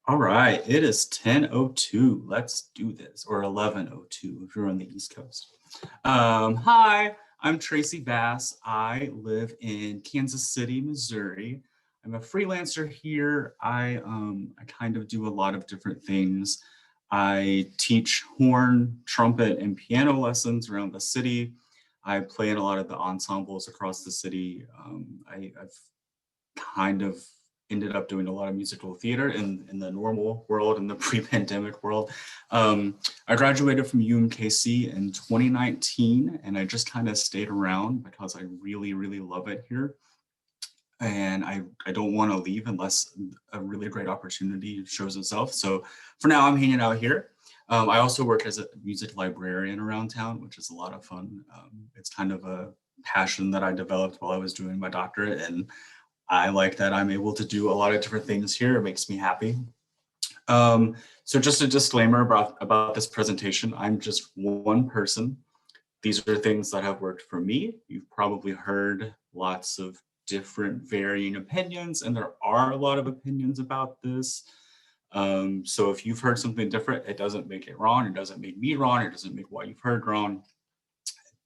All right, it is 10:02. Let's do this, or 11:02 if you're on the East Coast. Hi, I'm Tracy Bass. I live in Kansas City, Missouri. I'm a freelancer here. I kind of do a lot of different things. I teach horn, trumpet, and piano lessons around the city. I play in a lot of the ensembles across the city. I've kind of ended up doing a lot of musical theater in the normal world, in the pre-pandemic world. I graduated from UMKC in 2019, and I just kind of stayed around because I really, really love it here. And I don't want to leave unless a really great opportunity shows itself. So for now, I'm hanging out here. I also work as a music librarian around town, which is a lot of fun. It's kind of a passion that I developed while I was doing my doctorate, and I like that I'm able to do a lot of different things here. It makes me happy. So just a disclaimer about this presentation. I'm just one person. These are things that have worked for me. You've probably heard lots of different varying opinions, and there are a lot of opinions about this. So if you've heard something different, it doesn't make it wrong. It doesn't make me wrong. It doesn't make what you've heard wrong.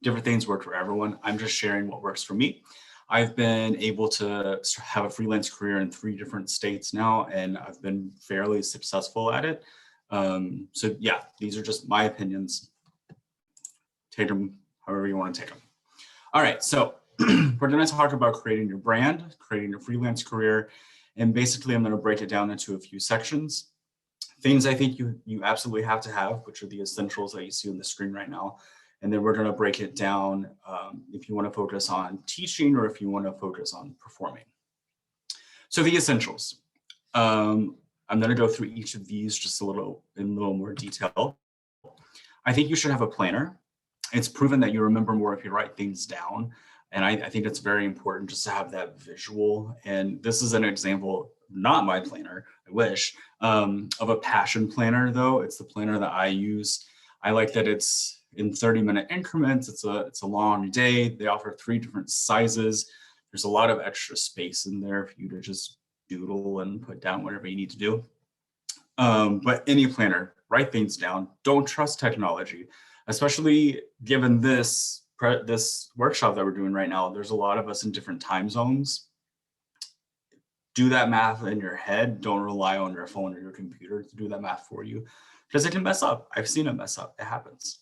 Different things work for everyone. I'm just sharing what works for me. I've been able to have a freelance career in 3 different states now, and I've been fairly successful at it. So yeah, these are just my opinions. Take them however you want to take them. All right, so we're going to talk about creating your brand, creating your freelance career, and basically I'm going to break it down into a few sections. Things I think you absolutely have to have, which are the essentials that you see on the screen right now. And then we're going to break it down if you want to focus on teaching or if you want to focus on performing. So the essentials. I'm going to go through each of these just in a little more detail. I think you should have a planner. It's proven that you remember more if you write things down. And I think it's very important just to have that visual. And this is an example, not my planner, I wish, of a passion planner though. It's the planner that I use. I like that it's in 30-minute increments. It's a long day. They offer 3 different sizes. There's a lot of extra space in there for you to just doodle and put down whatever you need to do. But any planner, write things down. Don't trust technology, especially given this workshop that we're doing right now. There's a lot of us in different time zones. Do that math in your head. Don't rely on your phone or your computer to do that math for you, because it can mess up. I've seen it mess up. It happens.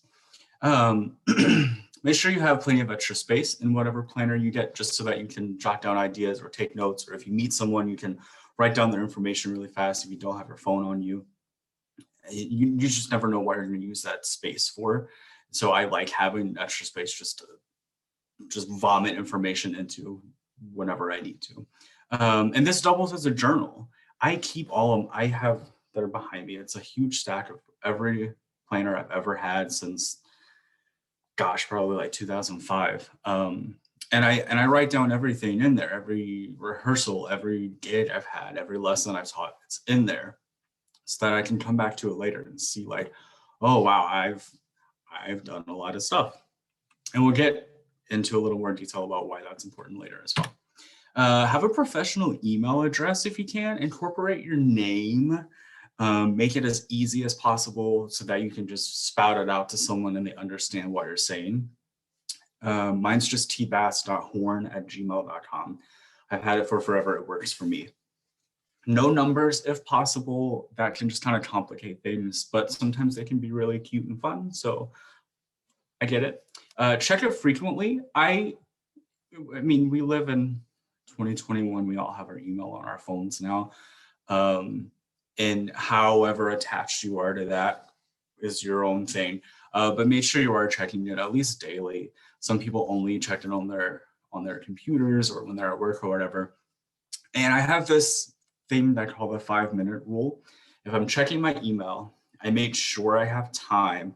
Make sure you have plenty of extra space in whatever planner you get, just so that you can jot down ideas or take notes, or if you meet someone, you can write down their information really fast if you don't have your phone on you. You just never know what you're going to use that space for. So I like having extra space just to just vomit information into whenever I need to. And this doubles as a journal. I keep all of them. I have that are behind me. It's a huge stack of every planner I've ever had since, gosh, probably like 2005. And I write down everything in there, every rehearsal, every gig I've had, every lesson I've taught. It's in there, so that I can come back to it later and see like, oh wow, I've done a lot of stuff. And we'll get into a little more detail about why that's important later as well. Have a professional email address if you can. Incorporate your name. Make it as easy as possible so that you can just spout it out to someone and they understand what you're saying. Mine's just tbass.horn@gmail.com. I've had it for forever. It works for me. No numbers if possible. That can just kind of complicate things, but sometimes they can be really cute and fun. So I get it. Check it frequently. I mean, we live in 2021. We all have our email on our phones now. And however attached you are to that is your own thing. But make sure you are checking it at least daily. Some people only check it on their computers or when they're at work or whatever. And I have this thing that I call the 5-minute rule. If I'm checking my email, I make sure I have time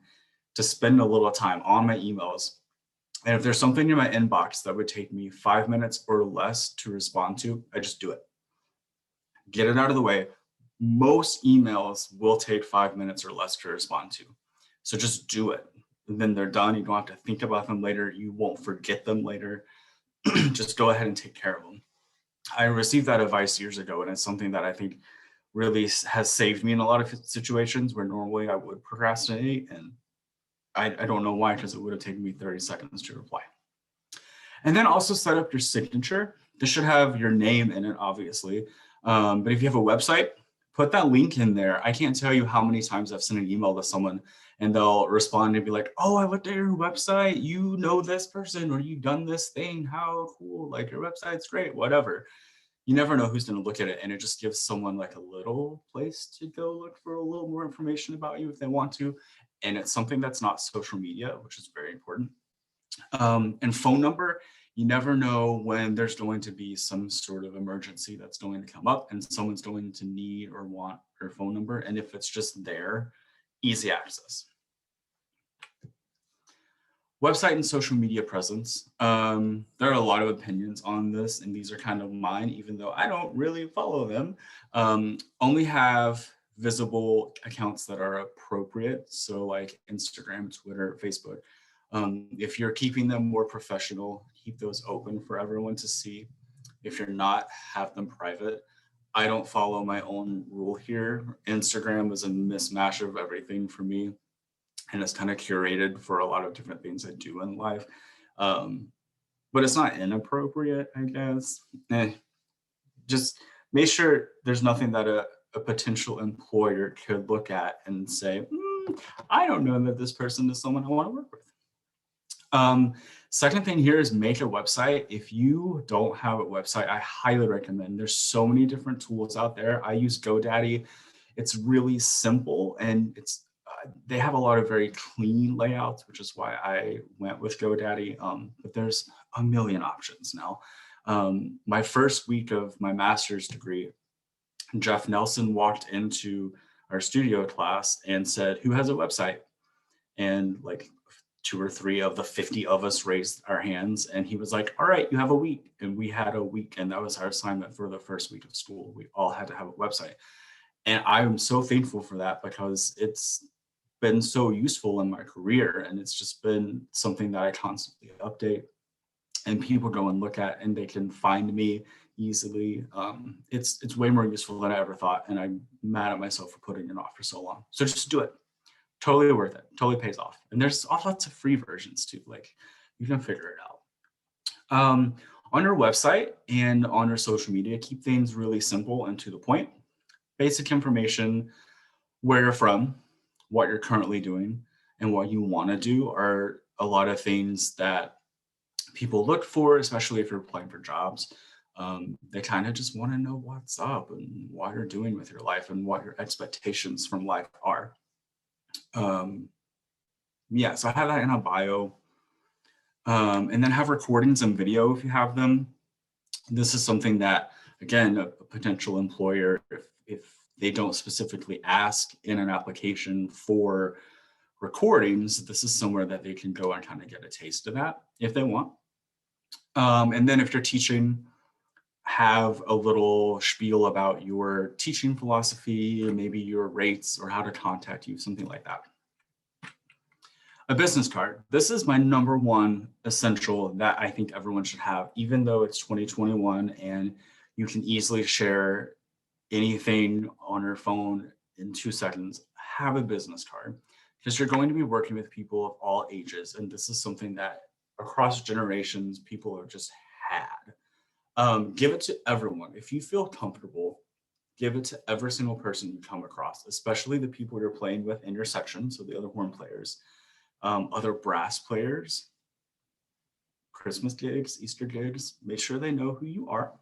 to spend a little time on my emails. And if there's something in my inbox that would take me 5 minutes or less to respond to, I just do it. Get it out of the way. Most emails will take 5 minutes or less to respond to. So just do it. And then they're done. You don't have to think about them later. You won't forget them later. Just go ahead and take care of them. I received that advice years ago, and it's something that I think really has saved me in a lot of situations where normally I would procrastinate, and I don't know why, because it would have taken me 30 seconds to reply. And then also set up your signature. This should have your name in it, obviously. But if you have a website, put that link in there. I can't tell you how many times I've sent an email to someone and they'll respond and be like, oh, I looked at your website. You know this person, or you've done this thing. How cool. Like, your website's great, whatever. You never know who's going to look at it. And it just gives someone like a little place to go look for a little more information about you if they want to. And it's something that's not social media, which is very important. And phone number, you never know when there's going to be some sort of emergency that's going to come up and someone's going to need or want your phone number. And if it's just there, easy access. Website and social media presence. There are a lot of opinions on this, and these are kind of mine, even though I don't really follow them. Only have visible accounts that are appropriate. So like Instagram, Twitter, Facebook. If you're keeping them more professional, keep those open for everyone to see. If you're not, have them private. I don't follow my own rule here. Instagram is a mismatch of everything for me, and it's kind of curated for a lot of different things I do in life. But it's not inappropriate, I guess. Just make sure there's nothing that a potential employer could look at and say, I don't know that this person is someone I want to work with. Second thing here is make a website. If you don't have a website, I highly recommend. There's so many different tools out there. I use GoDaddy. It's really simple, and they have a lot of very clean layouts, which is why I went with GoDaddy. But there's a million options now. My first week of my master's degree, Jeff Nelson walked into our studio class and said, who has a website? And like 2 or 3 of the 50 of us raised our hands, and he was like, all right, you have a week. And we had a week, and that was our assignment for the first week of school. We all had to have a website. And I'm so thankful for that, because it's been so useful in my career, and it's just been something that I constantly update and people go and look at, and they can find me easily. It's way more useful than I ever thought, and I'm mad at myself for putting it off for so long. So just do it. Totally worth it. Totally pays off. And there's lots of free versions too. Like, you can figure it out. On your website and on your social media, keep things really simple and to the point. Basic information, where you're from, what you're currently doing, and what you want to do are a lot of things that people look for, especially if you're applying for jobs. They kind of just want to know what's up and what you're doing with your life and what your expectations from life are. Yeah, so I have that in a bio. And then have recordings and video if you have them. This is something that, again, a potential employer, if they don't specifically ask in an application for recordings, this is somewhere that they can go and kind of get a taste of that if they want. And then if you're teaching, have a little spiel about your teaching philosophy, maybe your rates or how to contact you, something like that. A business card. This is my number one essential that I think everyone should have, even though it's 2021 and you can easily share anything on your phone in 2 seconds. Have a business card, because you're going to be working with people of all ages. And this is something that across generations, people have just had. Give it to everyone. If you feel comfortable, give it to every single person you come across, especially the people you're playing with in your section. So the other horn players. Other brass players, Christmas gigs, Easter gigs, make sure they know who you are.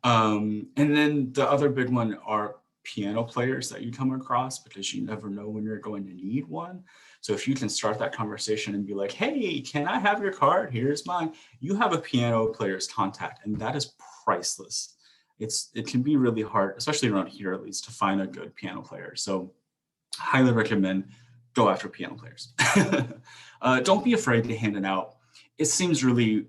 And then the other big one are piano players that you come across, because you never know when you're going to need one. So if you can start that conversation and be like, hey, can I have your card? Here's mine. You have a piano player's contact, and that is priceless. It can be really hard, especially around here at least, to find a good piano player. So highly recommend go after piano players. Don't be afraid to hand it out. It seems really,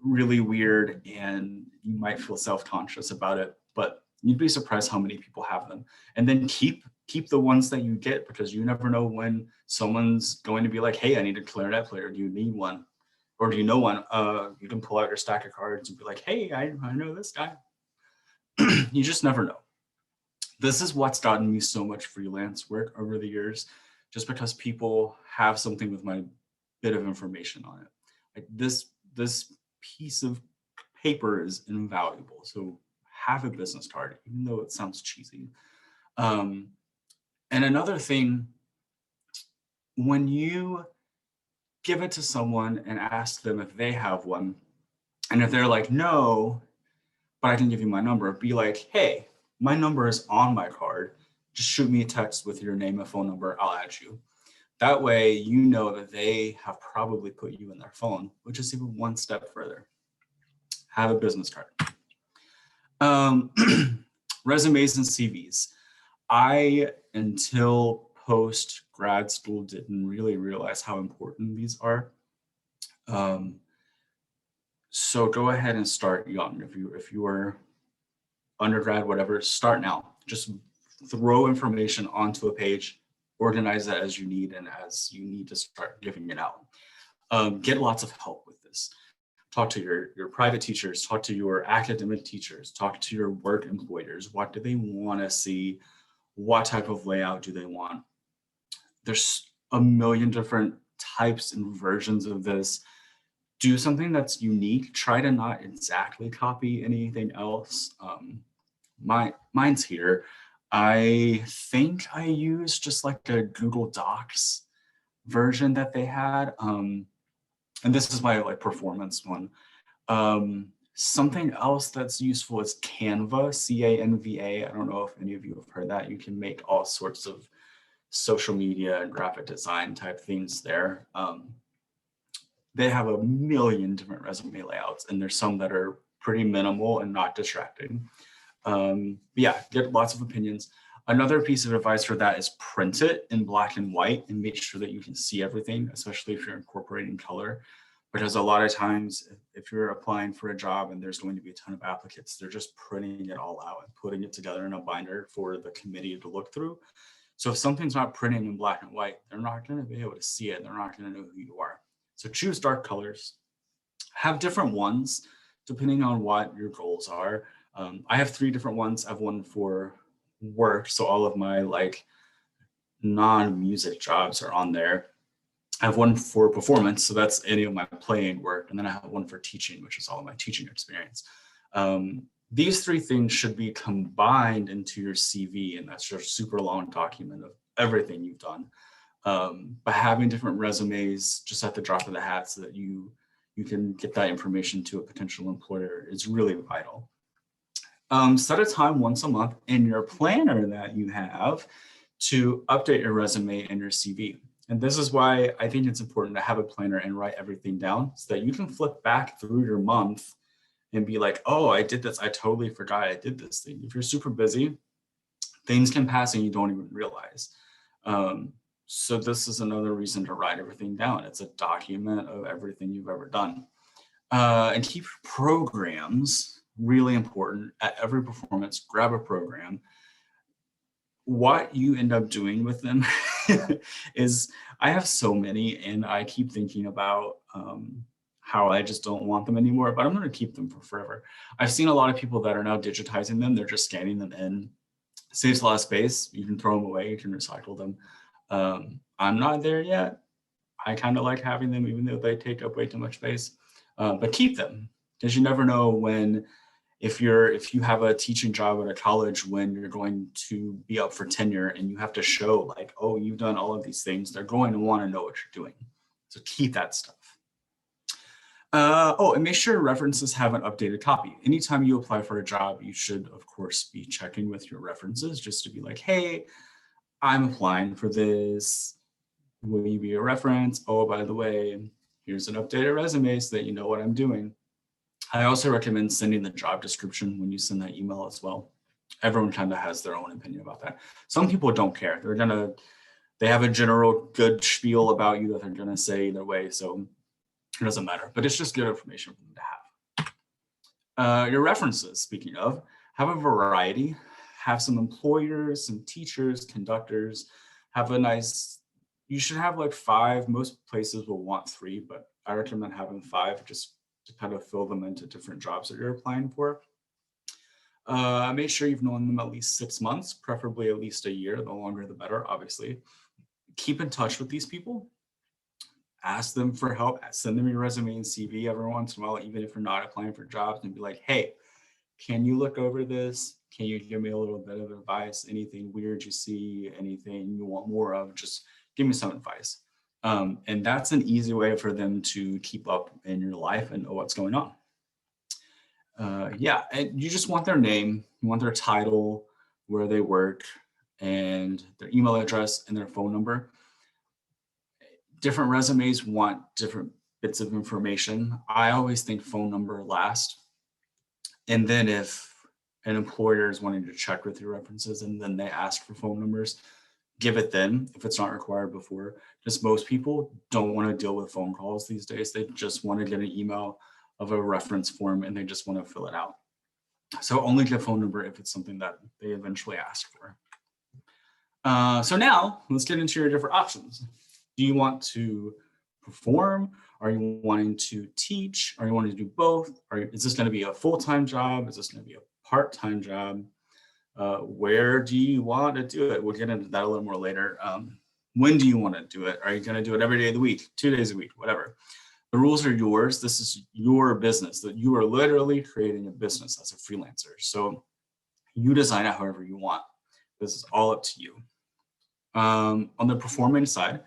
really weird, and you might feel self-conscious about it, but you'd be surprised how many people have them. And then keep the ones that you get, because you never know when someone's going to be like, hey, I need a clarinet player. Do you need one? Or do you know one? You can pull out your stack of cards and be like, hey, I know this guy. You just never know. This is what's gotten me so much freelance work over the years, just because people have something with my bit of information on it. Like this piece of paper is invaluable. So have a business card, even though it sounds cheesy. Um, and another thing, when you give it to someone and ask them if they have one, and if they're like, no, but I can give you my number, be like, hey, my number is on my card. Just shoot me a text with your name and phone number. I'll add you. That way, you know that they have probably put you in their phone, which is even one step further. Have a business card. Resumes and CVs. I, until post grad school, didn't really realize how important these are. So go ahead and start young. If you are undergrad, whatever, start now. Just throw information onto a page, organize that as you need, and as you need to start giving it out. Get lots of help with this. Talk to your private teachers, talk to your academic teachers, talk to your work employers. What do they want to see? What type of layout do they want? There's a million different types and versions of this. Do something that's unique. Try to not exactly copy anything else. Mine's here. I think I used just like a Google Docs version that they had. And this is my like performance one. Something else that's useful is Canva, C-A-N-V-A. I don't know if any of you have heard that. You can make all sorts of social media and graphic design type things there. They have a million different resume layouts, and there's some that are pretty minimal and not distracting. Yeah, get lots of opinions. Another piece of advice for that is print it in black and white and make sure that you can see everything, especially if you're incorporating color. Because a lot of times, if you're applying for a job and there's going to be a ton of applicants, they're just printing it all out and putting it together in a binder for the committee to look through. So if something's not printing in black and white, they're not going to be able to see it. They're not going to know who you are. So choose dark colors. Have different ones depending on what your goals are. I have 3 different ones. I have one for work, so all of my like non-music jobs are on there. I have one for performance, so that's any of my playing work, and then I have one for teaching, which is all of my teaching experience. These 3 things should be combined into your CV, and that's your super long document of everything you've done. But having different resumes just at the drop of the hat so that you can get that information to a potential employer is really vital. Set a time once a month in your planner that you have to update your resume and your CV. And this is why I think it's important to have a planner and write everything down so that you can flip back through your month and be like, oh, I did this. I totally forgot I did this thing. If you're super busy, things can pass and you don't even realize. So this is another reason to write everything down. It's a document of everything you've ever done. And keep programs really important. At every performance, grab a program. What you end up doing with them is, I have so many and I keep thinking about how I just don't want them anymore, but I'm going to keep them for forever. I've seen a lot of people that are now digitizing them. They're just scanning them in. It saves a lot of space. You can throw them away. You can recycle them. I'm not there yet. I kind of like having them, even though they take up way too much space. But keep them, because you never know when, if you have a teaching job at a college, when you're going to be up for tenure and you have to show like, oh, you've done all of these things, they're going to want to know what you're doing. So keep that stuff. Oh, and make sure references have an updated copy. Anytime you apply for a job, you should, of course, be checking with your references just to be like, hey, I'm applying for this. Will you be a reference? Oh, by the way, here's an updated resume so that you know what I'm doing. I also recommend sending the job description when you send that email as well. Everyone kind of has their own opinion about that. Some people don't care. They have a general good spiel about you that they're gonna say either way, so it doesn't matter. But it's just good information for them to have. Your references, speaking of, have a variety. Have some employers, some teachers, conductors. Have a nice, you should have like 5. Most places will want 3, but I recommend having 5 just to kind of fill them into different jobs that you're applying for. Make sure you've known them at least 6 months, preferably at least a year. The longer, the better, obviously. Keep in touch with these people. Ask them for help. Send them your resume and CV every once in a while, even if you're not applying for jobs, and be like, hey, can you look over this? Can you give me a little bit of advice? Anything weird you see, anything you want more of, just give me some advice. And that's an easy way for them to keep up in your life and know what's going on. Yeah, and you just want their name, you want their title, where they work, and their email address and their phone number. Different resumes want different bits of information. I always think phone number last. And then if an employer is wanting to check with your references and then they ask for phone numbers, give it then if it's not required before. Just most people don't want to deal with phone calls these days. They just want to get an email of a reference form and they just want to fill it out. So only give phone number if it's something that they eventually ask for. So now let's get into your different options. Do you want to perform? Are you wanting to teach? Are you wanting to do both? Is this going to be a full-time job? Is this going to be a part-time job? Where do you want to do it? We'll get into that a little more later. When do you want to do it? Are you going to do it every day of the week, 2 days a week, whatever? The rules are yours. This is your business. That you are literally creating a business as a freelancer. So you design it however you want. This is all up to you. On the performing side,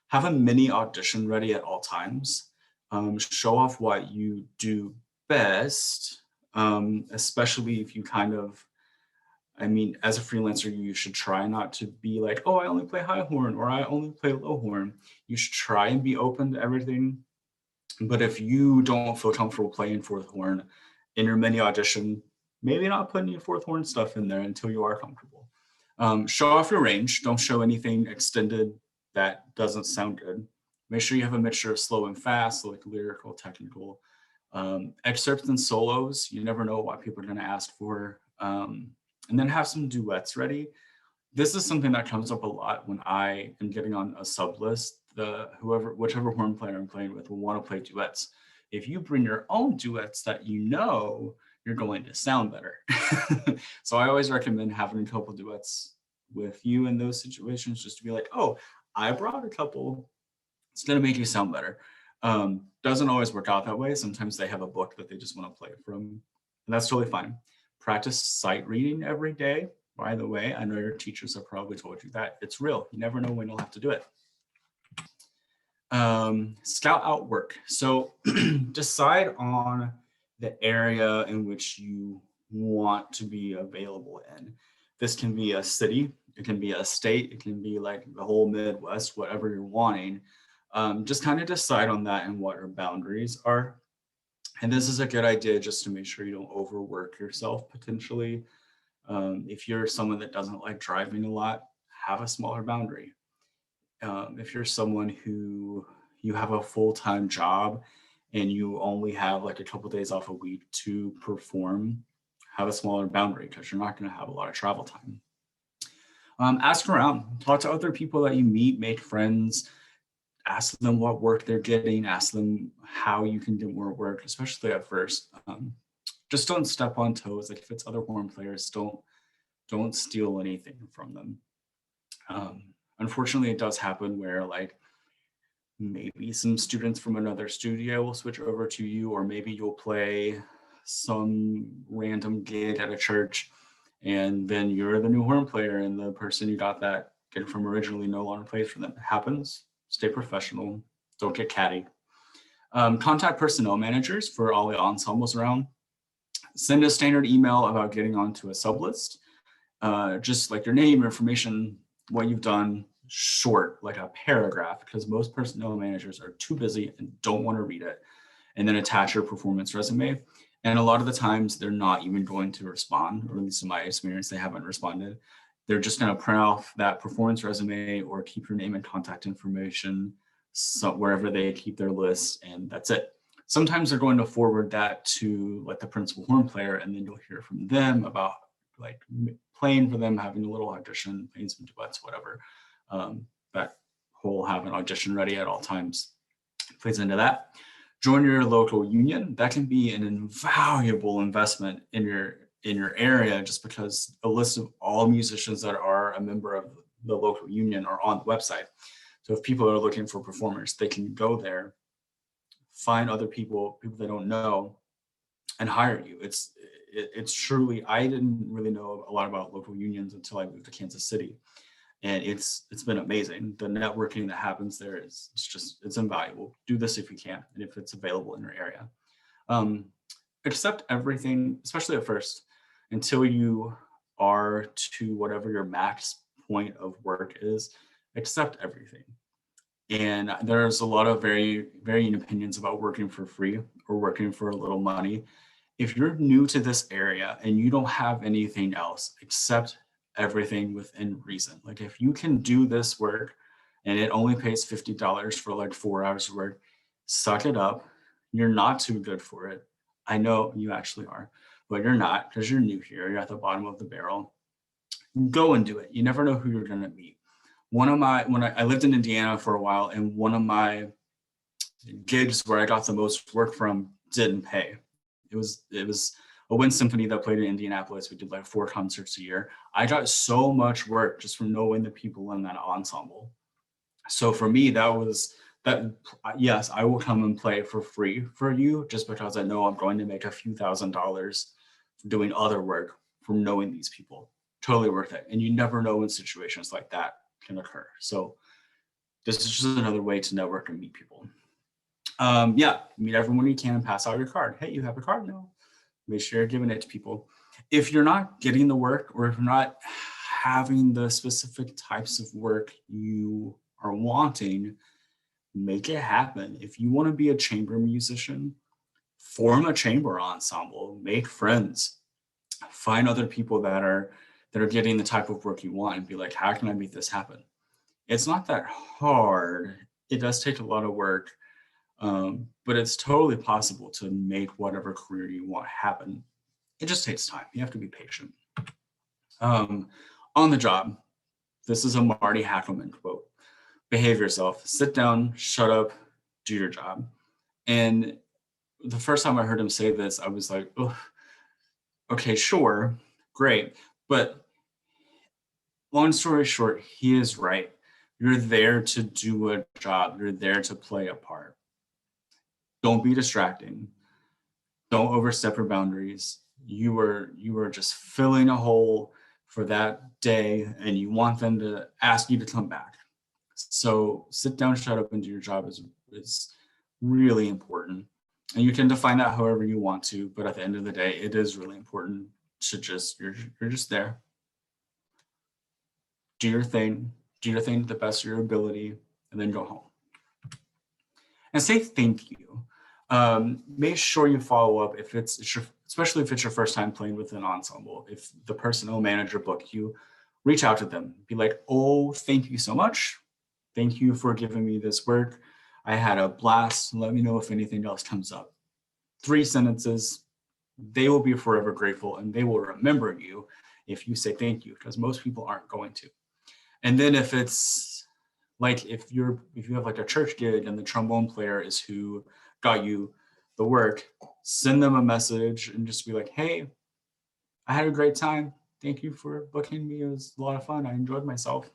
have a mini audition ready at all times. Show off what you do best, especially if you as a freelancer, you should try not to be like, oh, I only play high horn or I only play low horn. You should try and be open to everything. But if you don't feel comfortable playing fourth horn in your mini audition, maybe not put any fourth horn stuff in there until you are comfortable. Show off your range. Don't show anything extended that doesn't sound good. Make sure you have a mixture of slow and fast, like lyrical, technical. Excerpts and solos, you never know what people are going to ask for. And then have some duets ready. This is something that comes up a lot when I am getting on a sub list. Whichever horn player I'm playing with will want to play duets. If you bring your own duets that you know, you're going to sound better. So I always recommend having a couple duets with you in those situations, just to be like, oh, I brought a couple. It's going to make you sound better. Doesn't always work out that way. Sometimes they have a book that they just want to play from, and that's totally fine. Practice sight reading every day. By the way, I know your teachers have probably told you that. It's real. You never know when you'll have to do it. Scout out work. So decide on the area in which you want to be available in. This can be a city, it can be a state, it can be like the whole Midwest, whatever you're wanting. Just kind of decide on that and what your boundaries are. And this is a good idea just to make sure you don't overwork yourself potentially. If you're someone that doesn't like driving a lot, have a smaller boundary. If you're someone who you have a full-time job and you only have like a couple days off a week to perform, have a smaller boundary because you're not going to have a lot of travel time. Ask around, talk to other people that you meet, make friends, ask them what work they're getting, ask them how you can do more work, especially at first. Just don't step on toes. Like if it's other horn players, don't steal anything from them. Unfortunately, it does happen where like maybe some students from another studio will switch over to you, or maybe you'll play some random gig at a church and then you're the new horn player and the person you got that gig from originally no longer plays for them. It happens. Stay professional. Don't get catty. Contact personnel managers for all the ensembles around. Send a standard email about getting onto a sub list. Just like your name, information, what you've done, short, like a paragraph, because most personnel managers are too busy and don't want to read it. And then attach your performance resume. And a lot of the times they're not even going to respond, or at least in my experience, they haven't responded. They're just going to print off that performance resume or keep your name and contact information wherever they keep their list, and that's it. Sometimes they're going to forward that to like the principal horn player, and then you'll hear from them about like playing for them, having a little audition, playing some duets, whatever. That whole have an audition ready at all times plays into that. Join your local union. That can be an invaluable investment in in your area, just because a list of all musicians that are a member of the local union are on the website. So if people are looking for performers, they can go there, find other people they don't know, and hire you. It's truly, I didn't really know a lot about local unions until I moved to Kansas City. And it's been amazing. The networking that happens there it's invaluable. Do this if you can, and if it's available in your area. Accept everything, especially at first, until you are to whatever your max point of work is. Accept everything. And there's a lot of varying opinions about working for free or working for a little money. If you're new to this area and you don't have anything else, accept everything within reason. Like if you can do this work and it only pays $50 for like 4 hours of work, suck it up. You're not too good for it. I know you actually are, but you're not, because you're new here. You're at the bottom of the barrel. Go and do it. You never know who you're going to meet. When I lived in Indiana for a while, and one of my gigs where I got the most work from didn't pay. It was a wind symphony that played in Indianapolis. We did like 4 concerts a year. I got so much work just from knowing the people in that ensemble. So for me, yes, I will come and play for free for you, just because I know I'm going to make a few $1,000s doing other work from knowing these people. Totally worth it. And you never know when situations like that can occur. So this is just another way to network and meet people. Meet everyone you can and pass out your card. Hey, you have a card now. Make sure you're giving it to people. If you're not getting the work, or if you're not having the specific types of work you are wanting, make it happen. If you want to be a chamber musician, form a chamber ensemble, make friends, find other people that are getting the type of work you want, and be like, how can I make this happen? It's not that hard. It does take a lot of work. But it's totally possible to make whatever career you want happen. It just takes time. You have to be patient. On the job, this is a Marty Hackelman quote. Behave yourself, sit down, shut up, do your job. And the first time I heard him say this, I was like, oh, okay, sure, great. But long story short, he is right. You're there to do a job. You're there to play a part. Don't be distracting. Don't overstep your boundaries. You are just filling a hole for that day, and you want them to ask you to come back. So sit down, shut up, and do your job is really important. And you can define that however you want to, but at the end of the day, it is really important to you're just there. Do your thing to the best of your ability, and then go home. And say thank you. Make sure you follow up especially if it's your first time playing with an ensemble. If the personnel manager booked you, reach out to them. Be like, oh, thank you so much. Thank you for giving me this work. I had a blast. Let me know if anything else comes up. 3 sentences. They will be forever grateful, and they will remember you if you say thank you, because most people aren't going to. And then if it's like, if you have like a church gig and the trombone player is who got you the work, send them a message and just be like, hey, I had a great time. Thank you for booking me. It was a lot of fun. I enjoyed myself.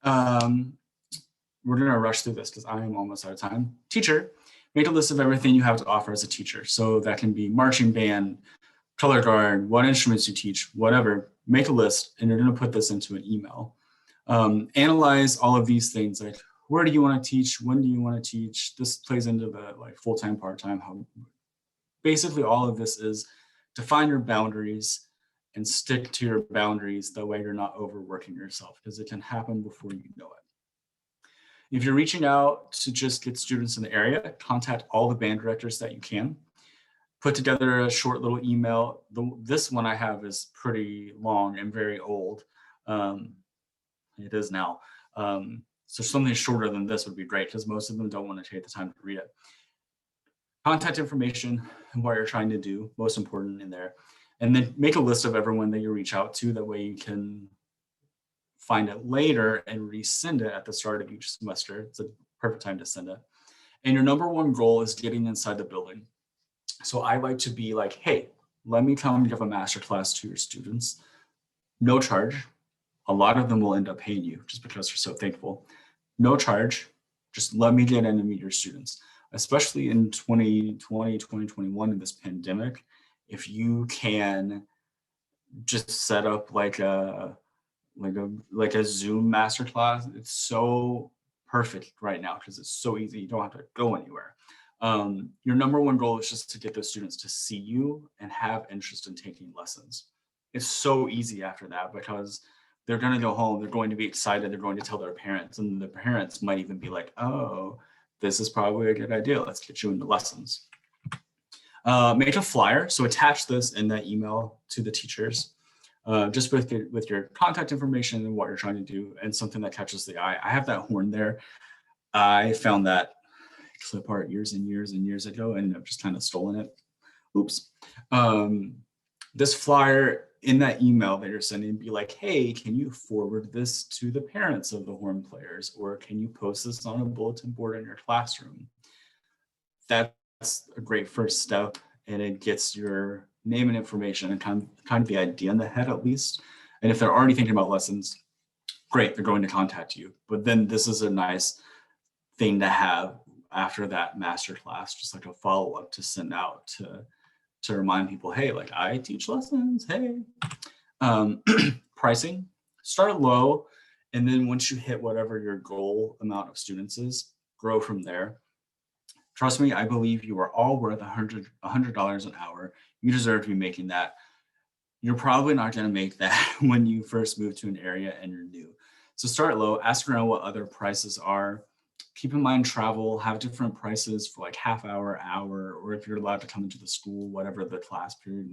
We're going to rush through this because I am almost out of time. Teacher, make a list of everything you have to offer as a teacher. So that can be marching band, color guard, what instruments you teach, whatever. Make a list, and you're going to put this into an email. Analyze all of these things, like where do you want to teach? When do you want to teach? This plays into the like full-time, part-time. Basically, all of this is define your boundaries and stick to your boundaries. That way you're not overworking yourself, because it can happen before you know it. If you're reaching out to just get students in the area, contact all the band directors that you can. Put together a short little email. This one I have is pretty long and very old. It is now. So something shorter than this would be great, because most of them don't want to take the time to read it. Contact information and what you're trying to do, most important in there. And then make a list of everyone that you reach out to. That way you can find it later and resend it at the start of each semester. It's a perfect time to send it. And your number one goal is getting inside the building. So I like to be like, hey, let me come give a masterclass to your students. No charge. A lot of them will end up paying you just because they're so thankful. No charge. Just let me get in and meet your students, especially in 2020, 2021 in this pandemic. If you can just set up like a Zoom masterclass, it's so perfect right now because it's so easy. You don't have to go anywhere. Your number one goal is just to get those students to see you and have interest in taking lessons. It's so easy after that because they're going to go home, they're going to be excited, they're going to tell their parents, and the parents might even be like, oh, this is probably a good idea. Let's get you into lessons. Make a flyer. So attach this in that email to the teachers, just with your contact information and what you're trying to do and something that catches the eye. I have that horn there. I found that clip art years and years and years ago, and I've just kind of stolen it. Oops. This flyer in that email that you're sending, be like, hey, can you forward this to the parents of the horn players? Or can you post this on a bulletin board in your classroom? That's a great first step, and it gets your name and information and kind of the idea in the head at least. And if they're already thinking about lessons, great, they're going to contact you. But then this is a nice thing to have after that master class, just like a follow-up to send out to remind people, hey, like I teach lessons, hey. Pricing, start low, and then once you hit whatever your goal amount of students is, grow from there. Trust me, I believe you are all worth $100 an hour. You deserve to be making that. You're probably not going to make that when you first move to an area and you're new. So start low, ask around what other prices are. Keep in mind travel, have different prices for like half hour, or if you're allowed to come into the school, whatever the class period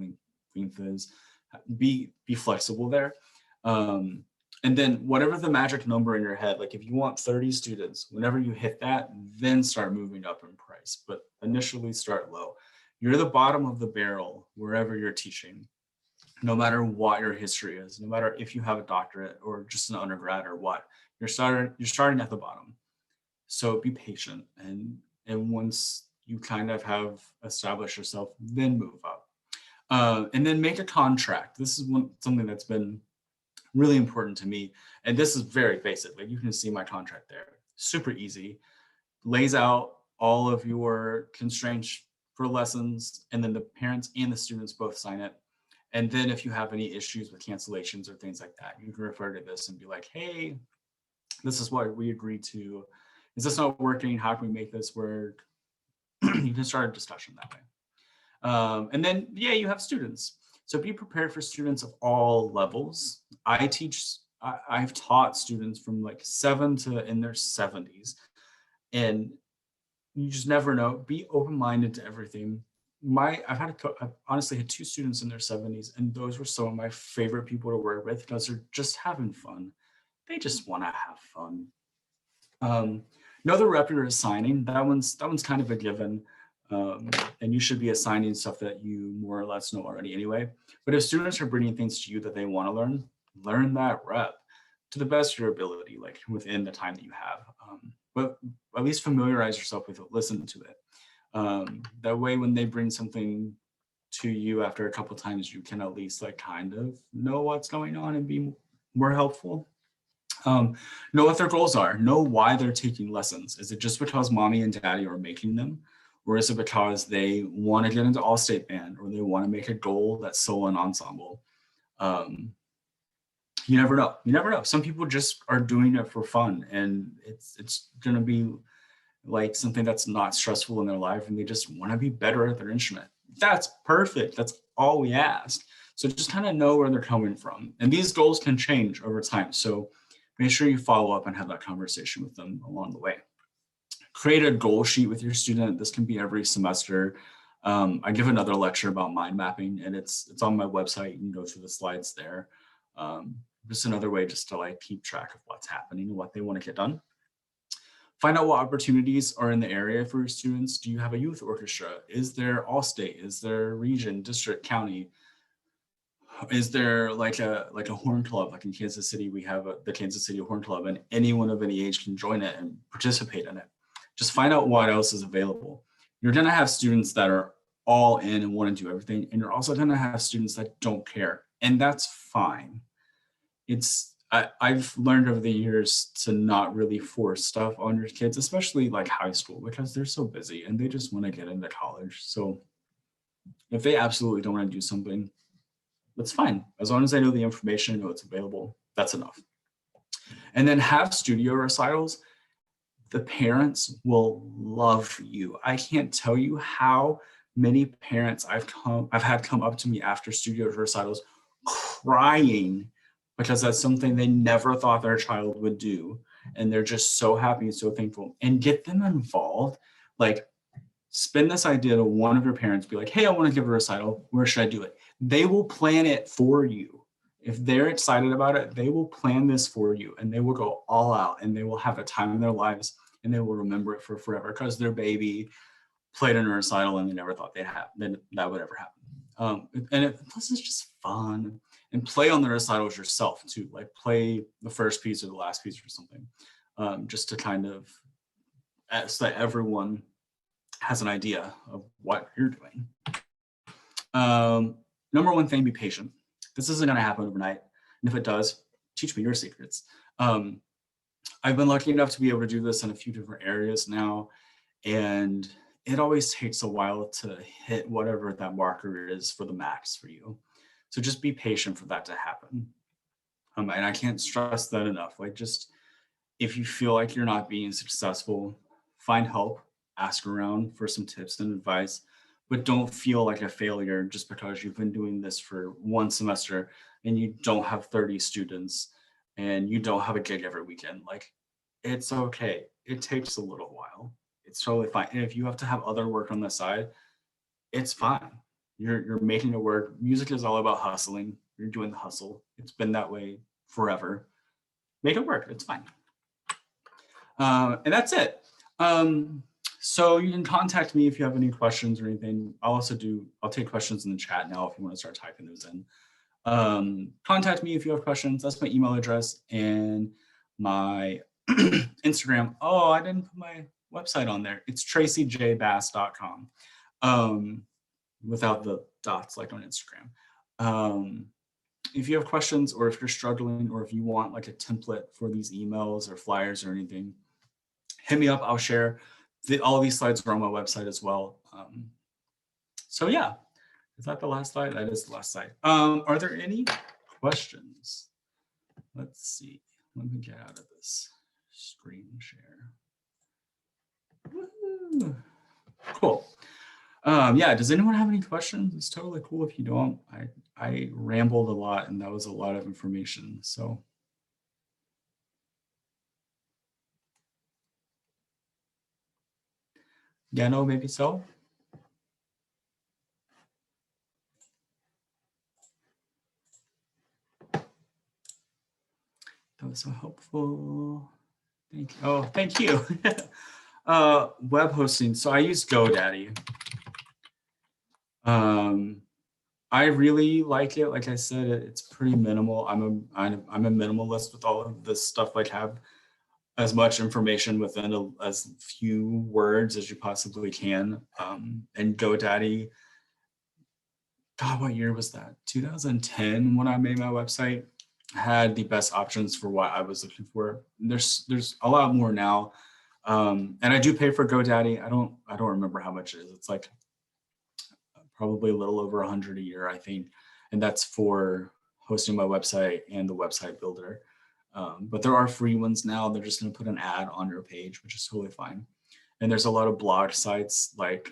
length is, be flexible there. And then whatever the magic number in your head, like if you want 30 students, whenever you hit that, then start moving up in price, but initially start low. You're the bottom of the barrel wherever you're teaching, no matter what your history is, no matter if you have a doctorate or just an undergrad or what, you're starting at the bottom. So be patient, and once you kind of have established yourself, then move up. And then make a contract. This is something that's been really important to me. And this is very basic. Like you can see my contract there. Super easy. Lays out all of your constraints for lessons, and then the parents and the students both sign it. And then if you have any issues with cancellations or things like that, you can refer to this and be like, hey, this is what we agreed to. Is this not working? How can we make this work? You can start a discussion that way. And then, yeah, you have students. So be prepared for students of all levels. I've taught students from like 7 to in their 70s. And you just never know. Be open-minded to everything. I've honestly had 2 students in their 70s, and those were some of my favorite people to work with because they're just having fun. They just want to have fun. Know the rep you're assigning. That one's kind of a given. And you should be assigning stuff that you more or less know already anyway. But if students are bringing things to you that they want to learn that rep to the best of your ability, like within the time that you have. But at least familiarize yourself with it, listen to it. That way, when they bring something to you after a couple times, you can at least like kind of know what's going on and be more helpful. Know what their goals are. Know why they're taking lessons. Is it just because mommy and daddy are making them? Or is it because they want to get into all-state band, or they want to make a goal that's solo and ensemble? You never know. You never know. Some people just are doing it for fun, and it's going to be like something that's not stressful in their life, and they just want to be better at their instrument. That's perfect. That's all we ask. So just kind of know where they're coming from. And these goals can change over time. So make sure you follow up and have that conversation with them along the way. Create a goal sheet with your student. This can be every semester. I give another lecture about mind mapping, and it's on my website. You can go through the slides there. Just another way just to like keep track of what's happening and what they want to get done. Find out what opportunities are in the area for your students. Do you have a youth orchestra? Is there all-state? Is there region, district, county? Is there like a horn club? Like in Kansas City, we have the Kansas City Horn Club, and anyone of any age can join it and participate in it. Just find out what else is available. You're going to have students that are all in and want to do everything. And you're also going to have students that don't care. And that's fine. I've learned over the years to not really force stuff on your kids, especially like high school, because they're so busy and they just want to get into college. So if they absolutely don't want to do something, that's fine. As long as I know the information, know it's available, that's enough. And then have studio recitals. The parents will love you. I can't tell you how many parents I've had come up to me after studio recitals crying because that's something they never thought their child would do. And they're just so happy and so thankful. And get them involved. Like, spin this idea to one of your parents, be like, hey, I want to give a recital. Where should I do it? They will plan it for you. If they're excited about it, they will plan this for you and they will go all out and they will have a time in their lives and they will remember it for forever because their baby played in a recital and they never thought that would ever happen. Plus it's just fun. And play on the recitals yourself too, like play the first piece or the last piece or something, just to kind of, so that everyone has an idea of what you're doing. Number one thing, be patient. This isn't going to happen overnight. And if it does, teach me your secrets. I've been lucky enough to be able to do this in a few different areas now. And it always takes a while to hit whatever that marker is for the max for you. So just be patient for that to happen. And I can't stress that enough. Like, just if you feel like you're not being successful, find help, ask around for some tips and advice, but don't feel like a failure just because you've been doing this for one semester and you don't have 30 students and you don't have a gig every weekend. Like, it's okay. It takes a little while. It's totally fine. And if you have to have other work on the side, it's fine. You're making it work. Music is all about hustling. You're doing the hustle. It's been that way forever. Make it work. It's fine. And that's it. So you can contact me if you have any questions or anything. I'll take questions in the chat now if you want to start typing those in. Contact me if you have questions. That's my email address and my Instagram. Oh, I didn't put my website on there. It's tracyjbass.com. Without the dots like on Instagram. If you have questions or if you're struggling or if you want like a template for these emails or flyers or anything, hit me up. I'll share. All of these slides are on my website as well. So yeah, is that the last slide? That is the last slide. Are there any questions? Let's see. Let me get out of this screen share. Woo. Cool. Yeah, does anyone have any questions? It's totally cool if you don't. I rambled a lot and that was a lot of information. So yeah, no, maybe so. That was so helpful. Thank you. Oh, thank you. Web hosting. So I use GoDaddy. I really like it. Like I said, it's pretty minimal. I'm a minimalist with all of this stuff. Like, have as much information within as few words as you possibly can. And GoDaddy, God, what year was that? 2010 when I made my website, had the best options for what I was looking for. There's a lot more now. And I do pay for GoDaddy. I don't remember how much it is. It's like probably a little over 100 a year, I think. And that's for hosting my website and the website builder. But there are free ones now. They're just going to put an ad on your page, which is totally fine. And there's a lot of blog sites like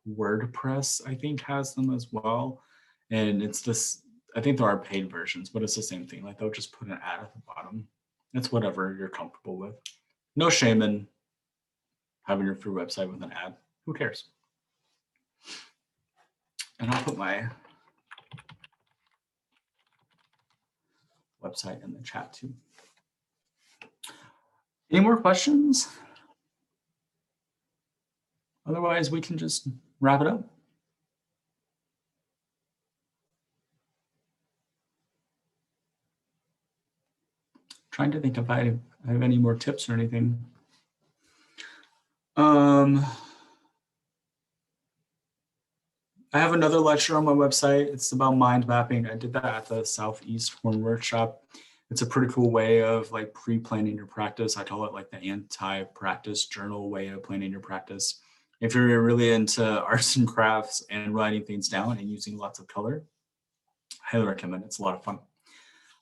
WordPress, I think, has them as well. And it's this, I think there are paid versions, but it's the same thing. Like, they'll just put an ad at the bottom. It's whatever you're comfortable with. No shame in having your free website with an ad. Who cares? And I'll put my website in the chat too. Any more questions? Otherwise, we can just wrap it up. Trying to think if I have any more tips or anything. I have another lecture on my website. It's about mind mapping. I did that at the Southeast Horn Workshop. It's a pretty cool way of like pre-planning your practice. I call it like the anti-practice journal way of planning your practice. If you're really into arts and crafts and writing things down and using lots of color, I highly recommend it. It's a lot of fun.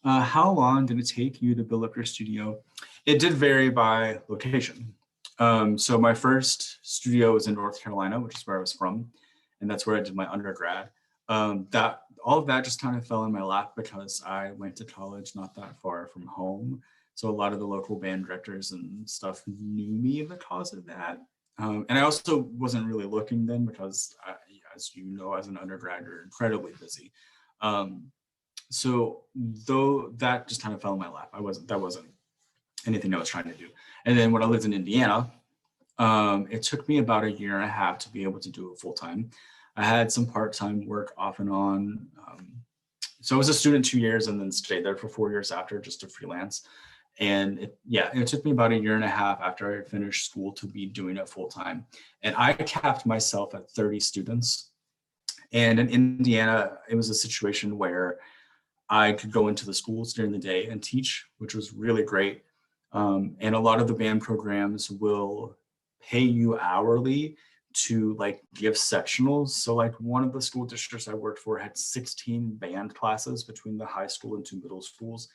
How long did it take you to build up your studio? It did vary by location. So my first studio was in North Carolina, which is where I was from, and that's where I did my undergrad. That all of that just kind of fell in my lap because I went to college not that far from home. So a lot of the local band directors and stuff knew me because of that. And I also wasn't really looking then because, as you know, as an undergrad, you're incredibly busy. So though that just kind of fell in my lap, that wasn't anything I was trying to do. And then when I lived in Indiana, it took me about a year and a half to be able to do it full time. I had some part-time work off and on. So I was a student 2 years and then stayed there for 4 years after just to freelance. And it took me about a year and a half after I had finished school to be doing it full time. And I capped myself at 30 students. And in Indiana, it was a situation where I could go into the schools during the day and teach, which was really great. And a lot of the band programs will pay you hourly to like give sectionals. So like one of the school districts I worked for had 16 band classes between the high school and 2 middle schools.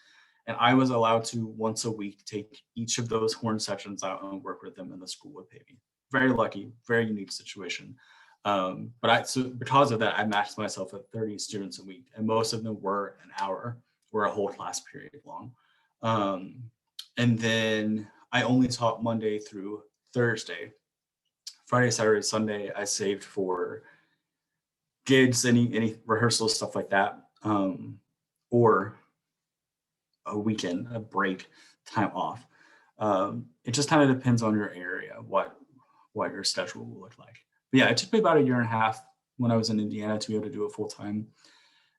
And I was allowed to once a week take each of those horn sections out and work with them, and the school would pay me. Very lucky, very unique situation. So because of that, I matched myself at 30 students a week, and most of them were an hour or a whole class period long. And then I only taught Monday through Thursday. Friday, Saturday, Sunday, I saved for gigs, any rehearsals, stuff like that, or a weekend, a break, time off. It just kind of depends on your area, what your schedule will look like. But yeah, it took me about a year and a half when I was in Indiana to be able to do it full time.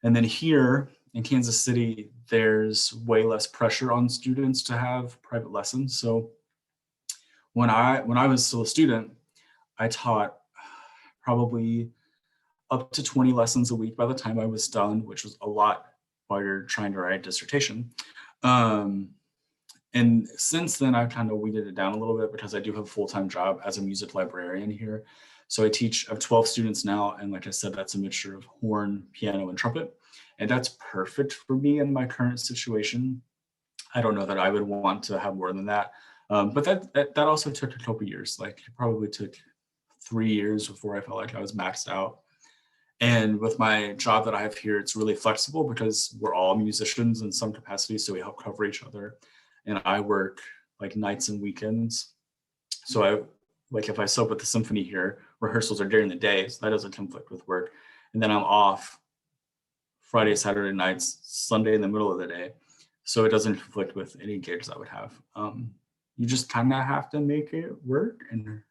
And then here in Kansas City, there's way less pressure on students to have private lessons. So when I was still a student, I taught probably up to 20 lessons a week by the time I was done, which was a lot while you're trying to write a dissertation. And since then, I've kind of weeded it down a little bit because I do have a full-time job as a music librarian here. So I have 12 students now. And like I said, that's a mixture of horn, piano, and trumpet. And that's perfect for me in my current situation. I don't know that I would want to have more than that. But that also took a couple years. Like it probably took 3 years before I felt like I was maxed out. And with my job that I have here, it's really flexible because we're all musicians in some capacity. So we help cover each other. And I work like nights and weekends. So if I sub with the symphony here, rehearsals are during the day, so that doesn't conflict with work. And then I'm off Friday, Saturday nights, Sunday in the middle of the day. So it doesn't conflict with any gigs I would have. You just kind of have to make it work. And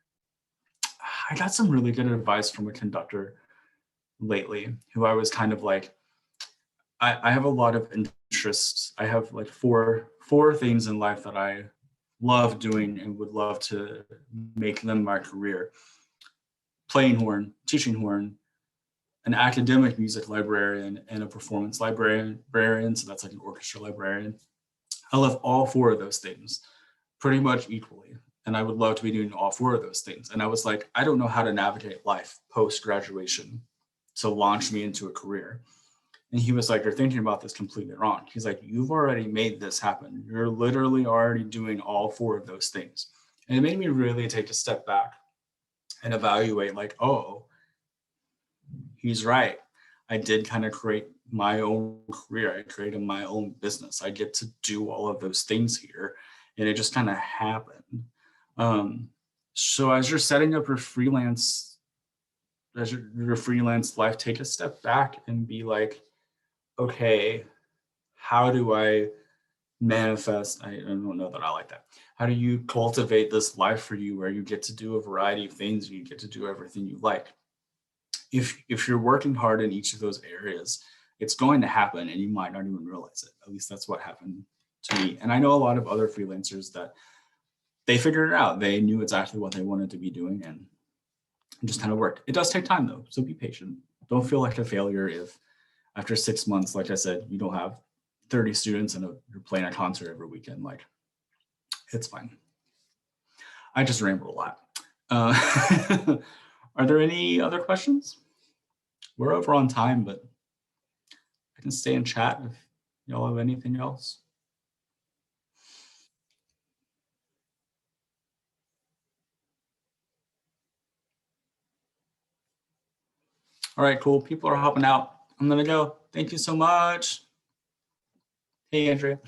I got some really good advice from a conductor lately who I was kind of like, I have a lot of interests. I have like four things in life that I love doing and would love to make them my career. Playing horn, teaching horn, an academic music librarian, and a performance librarian. So that's like an orchestra librarian. I love all 4 of those things pretty much equally. And I would love to be doing all 4 of those things. And I was like, I don't know how to navigate life post-graduation to launch me into a career. And he was like, you're thinking about this completely wrong. He's like, you've already made this happen. You're literally already doing all 4 of those things. And it made me really take a step back and evaluate like, oh, he's right. I did kind of create my own career. I created my own business. I get to do all of those things here. And it just kind of happened. So as you're setting up your freelance life, take a step back and be like, okay, how do I manifest? I don't know that I like that. How do you cultivate this life for you where you get to do a variety of things and you get to do everything you like? If you're working hard in each of those areas, it's going to happen and you might not even realize it. At least that's what happened to me. And I know a lot of other freelancers that they figured it out. They knew exactly what they wanted to be doing and it just kind of worked. It does take time though, so be patient. Don't feel like a failure if after 6 months, like I said, you don't have 30 students and you're playing a concert every weekend. Like, it's fine. I just ramble a lot. Are there any other questions? We're over on time, but I can stay and chat if y'all have anything else. All right, cool. People are hopping out. I'm gonna go. Thank you so much. Hey, Andrea.